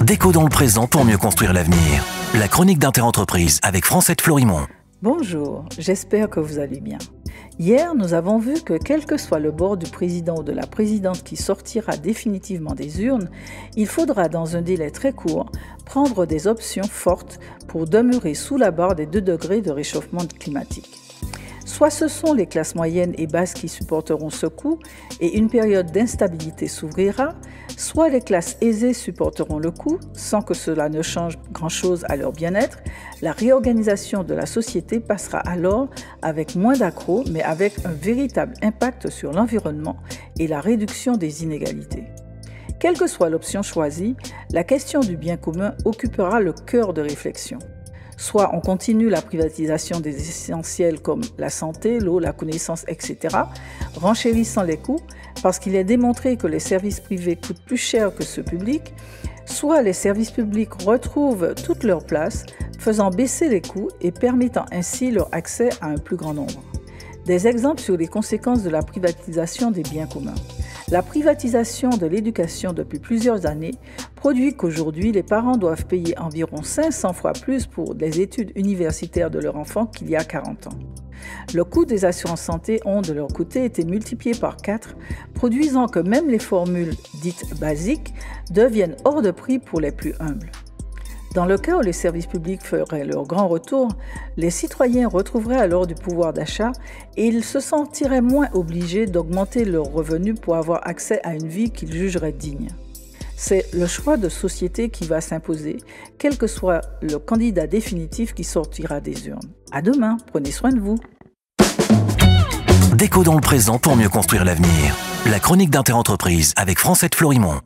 Déco dans le présent pour mieux construire l'avenir. La chronique d'Interentreprise avec Francette Florimond. Bonjour, j'espère que vous allez bien. Hier, nous avons vu que quel que soit le bord du président ou de la présidente qui sortira définitivement des urnes, il faudra dans un délai très court prendre des options fortes pour demeurer sous la barre des 2 degrés de réchauffement climatique. Soit ce sont les classes moyennes et basses qui supporteront ce coup et une période d'instabilité s'ouvrira, soit les classes aisées supporteront le coup sans que cela ne change grand-chose à leur bien-être. La réorganisation de la société passera alors avec moins d'accros mais avec un véritable impact sur l'environnement et la réduction des inégalités. Quelle que soit l'option choisie, la question du bien commun occupera le cœur de réflexion. Soit on continue la privatisation des essentiels comme la santé, l'eau, la connaissance, etc., renchérissant les coûts parce qu'il est démontré que les services privés coûtent plus cher que ceux publics, soit les services publics retrouvent toute leur place, faisant baisser les coûts et permettant ainsi leur accès à un plus grand nombre. Des exemples sur les conséquences de la privatisation des biens communs. La privatisation de l'éducation depuis plusieurs années produit qu'aujourd'hui, les parents doivent payer environ 500 fois plus pour les études universitaires de leur enfant qu'il y a 40 ans. Le coût des assurances santé ont de leur côté été multiplié par 4, produisant que même les formules dites basiques deviennent hors de prix pour les plus humbles. Dans le cas où les services publics feraient leur grand retour, les citoyens retrouveraient alors du pouvoir d'achat et ils se sentiraient moins obligés d'augmenter leurs revenus pour avoir accès à une vie qu'ils jugeraient digne. C'est le choix de société qui va s'imposer, quel que soit le candidat définitif qui sortira des urnes. À demain, prenez soin de vous. Déco dans le présent pour mieux construire l'avenir. La chronique d'Interentreprise avec Francette Florimond.